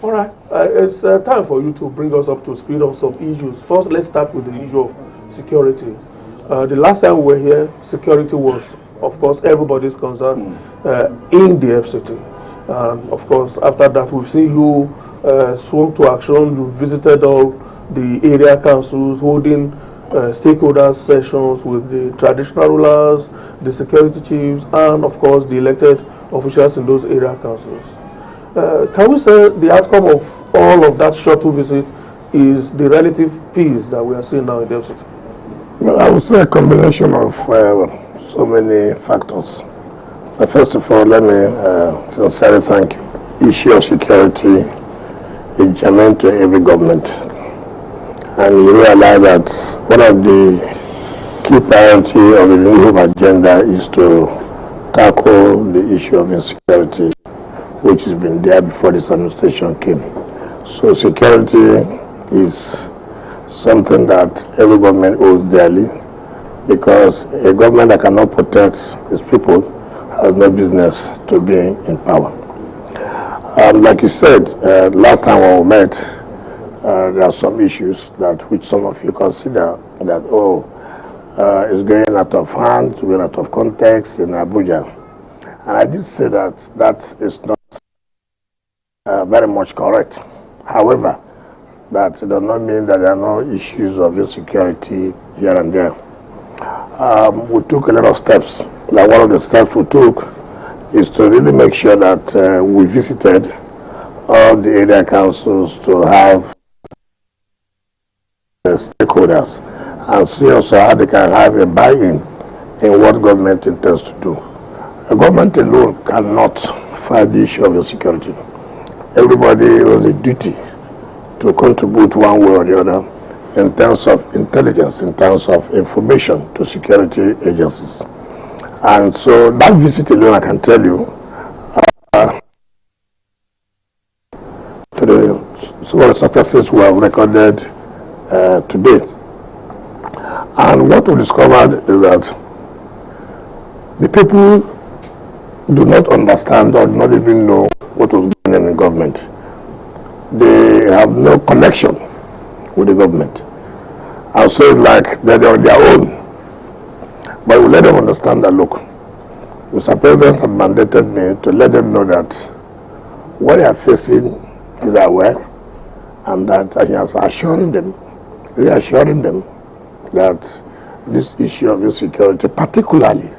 All right. It's time for you to bring us up to speed on some issues. First, let's start with the issue of security. The last time we were here, security was, of course, everybody's concern in the FCT. Of course, after that, we've seen you swung to action. You visited all the area councils, holding stakeholders sessions with the traditional rulers, the security chiefs, and of course the elected officials in those area councils. Can we say the outcome of all of that shuttle visit is the relative peace that we are seeing now in the city? Well, I would say a combination of so many factors. But first of all, let me sincerely thank you. The issue of security is germane to every government. And you realize that one of the key priorities of the New Hope agenda is to tackle the issue of insecurity, which has been there before this administration came. So security is something that every government owes dearly, because a government that cannot protect its people has no business to be in power. Like you said, last time when we met, there are some issues that which some of you consider that, it's going out of hand, going out of context in Abuja. And I did say that that is not very much correct. However, that does not mean that there are no issues of insecurity here and there. We took a lot of steps. Like one of the steps we took is to really make sure that we visited all the area councils to have stakeholders and see also how they can have a buy-in in what government intends to do. A government alone cannot fight the issue of insecurity. Everybody has a duty to contribute one way or the other in terms of intelligence, in terms of information to security agencies. And so that visit alone, I can tell you, to the some of the successes we have recorded today. And what we discovered is that the people do not understand or do not even know what was going on in government. They have no connection with the government. And so it's like they're on their own. But we let them understand that, look, Mr. President has mandated me to let them know that what they are facing is aware, and that I am assuring them, reassuring them that this issue of insecurity, particularly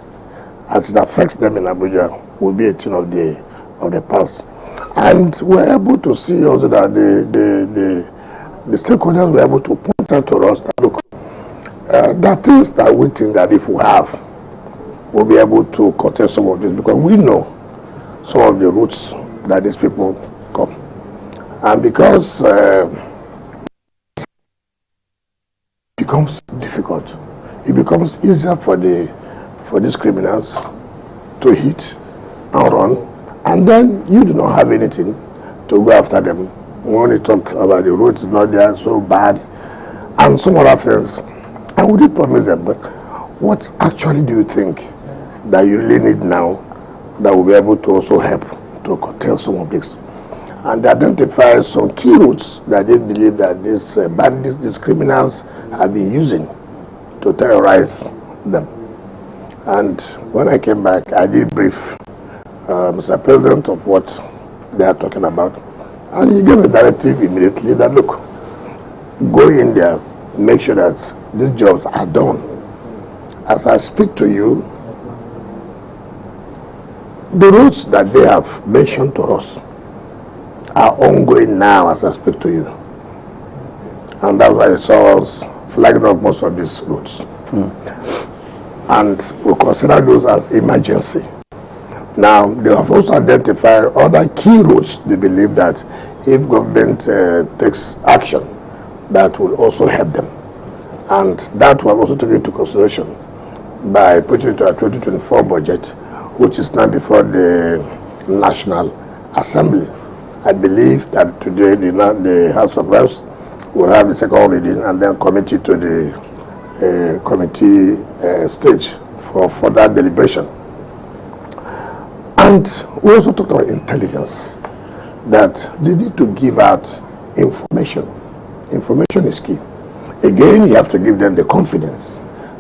as it affects them in Abuja, will be a thing of the past. And we're able to see also that the stakeholders were able to point out to us that, look, there are things that we think that if we have, we'll be able to curtail some of this, because we know some of the routes that these people come. And because it becomes difficult, it becomes easier for these criminals to hit and run, and then you do not have anything to go after them. When you talk about the roads not there so bad and some other things, and we did promise them, but what actually do you think that you really need now that will be able to also help to curtail some of this? And they identify some key routes that they believe that these bandits, these criminals have been using to terrorize them. And when I came back, I did brief Mr. President of what they are talking about. And he gave a directive immediately that, look, go in there, make sure that these jobs are done. As I speak to you, the routes that they have mentioned to us are ongoing now as I speak to you. And that's why I saw us flagging up most of these routes. And we consider those as emergency. Now, they have also identified other key routes they believe that if government takes action, that will also help them. And that was also taken into consideration by putting it to our 2024 budget, which is now before the National Assembly. I believe that today the House of Reps will have the second reading and then committee to the committee stage for further deliberation. And we also talked about intelligence. that they need to give out information. Information is key. Again, you have to give them the confidence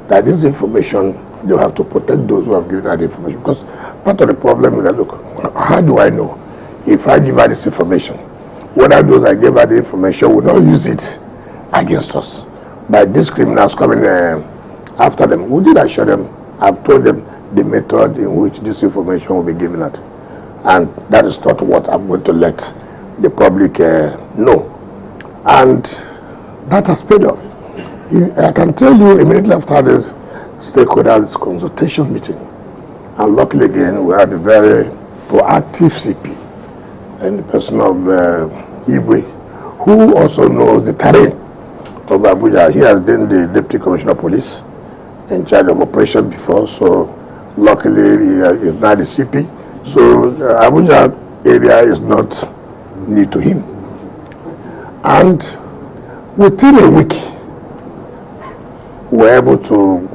that this information, you have to protect those who have given that information. Because part of the problem is that, look, how do I know if I give out this information, whether those I gave out the information will not use it against us by these criminals coming after them? We did assure them, I've told them the method in which this information will be given out. And that is not what I'm going to let the public know. And that has paid off. I can tell you immediately after the stakeholders consultation meeting, and luckily again, we had a very proactive CP in the person of Igwe, who also knows the terrain of Abuja. He has been the Deputy Commissioner of Police in charge of operation before, so luckily he is now the CP. So Abuja area is not new to him. And within a week, we were able to,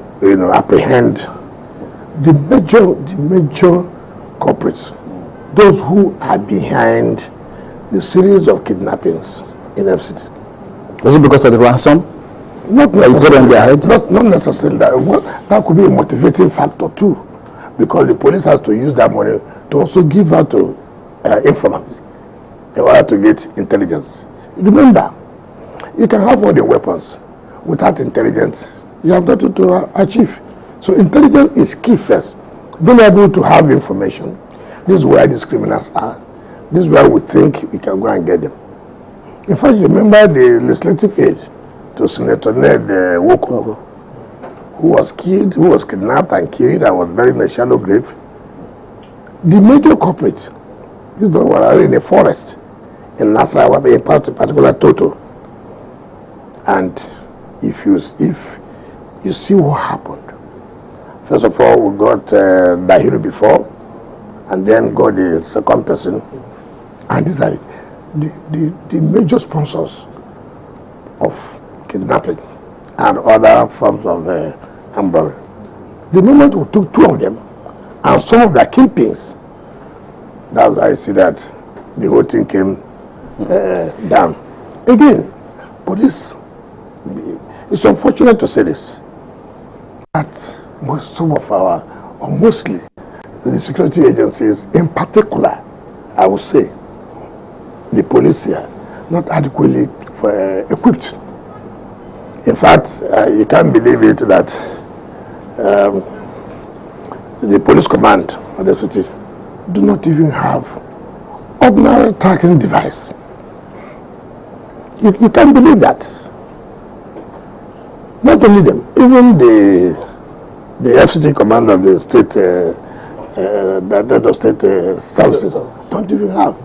apprehend the major culprits, those who are behind the series of kidnappings in FCT. Was it because of the ransom? Not necessarily. Not necessarily. That could be a motivating factor too, because the police has to use that money to also give out to informants in order to get intelligence. Remember, you can have all the weapons without intelligence. You have nothing to achieve. So intelligence is key first. Being able to have information. This is where these criminals are. This is where we think we can go and get them. In fact, remember the legislative aid to Senator Ned Wike, who was killed, who was kidnapped and killed and was buried in a shallow grave. The major culprit, these people were in a forest in Nasarawa, in particular Toto. And if you see what happened, first of all, we got Dahiru before, and then got the second person, and these are the major sponsors of kidnapping and other forms of armed robbery. The moment we took two of them, and some of their kingpins, that's why I see that the whole thing came down. Again, police, it's unfortunate to say this, that some of our, or mostly, the security agencies, in particular, I would say, the police here, not adequately equipped. In fact, you can't believe it that the police command of the city do not even have ordinary tracking device. You can't believe that. Not only them, even the FCT command of the state, state services don't even have.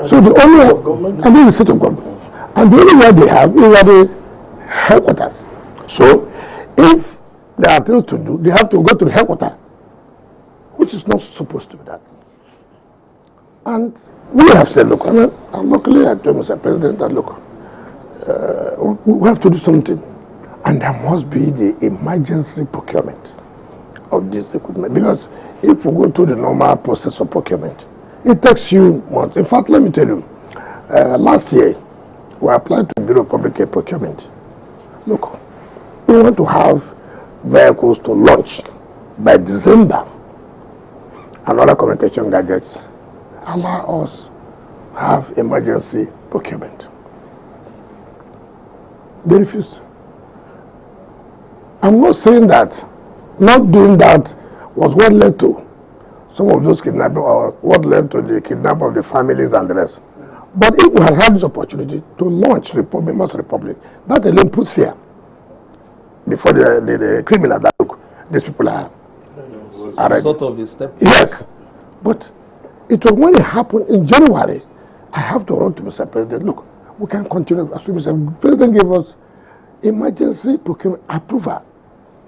So the only, and then the state of government, and the only one they have is at the headquarters. So if there are things to do, they have to go to the headquarters, which is not supposed to be that. And we have said, look, and luckily I told Mr. President that, look, we have to do something. And there must be the emergency procurement of this equipment. Because if we go through the normal process of procurement, it takes you months. In fact, let me tell you, last year, we applied to the Bureau of Public Procurement. Look, we want to have vehicles to launch by December, and other communication gadgets. Allow us have emergency procurement. They refused. I'm not saying that not doing that was what led to some of those kidnapping, or what led to the kidnap of the families and the rest. But if we had had this opportunity to launch members of the Republic, that alone puts here before the criminal that, look, these people are some sort of a step. Yes. But it was when it happened in January, I have to run to Mr. President, look, we can continue. As Mr. President gave us emergency procurement approval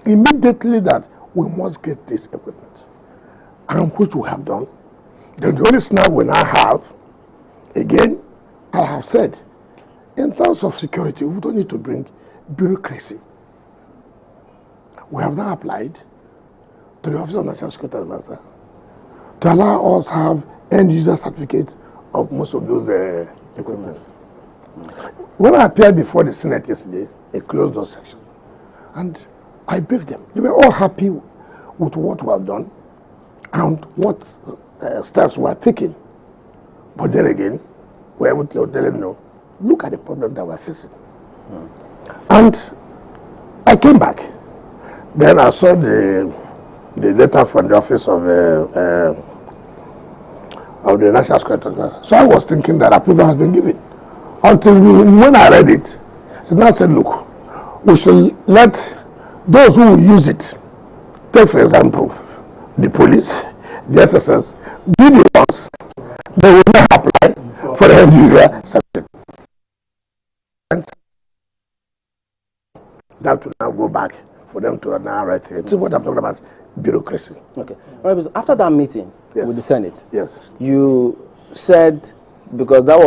immediately that we must get this equipment. And which we have done. Then the only snag we now have, again, I have said, in terms of security, we don't need to bring bureaucracy. We have now applied to the Office of National Security Advisor to allow us to have end user certificate of most of those equipment. When I appeared before the Senate yesterday, a closed door section, and I briefed them. They were all happy with what we have done and what steps we are taking. But then again, we are able to let them know, look at the problem that we are facing. And I came back. Then I saw the letter from the office of the National Security. So I was thinking that approval has been given. Until when I read it, it now said, look, we should let those who will use it, take for example, the police, the SSS, be the ones they will not apply for the end user section. And that will now go back for them to now write it. This is what I'm talking about, bureaucracy. Okay. After that meeting with the Senate, yes, you said, because that was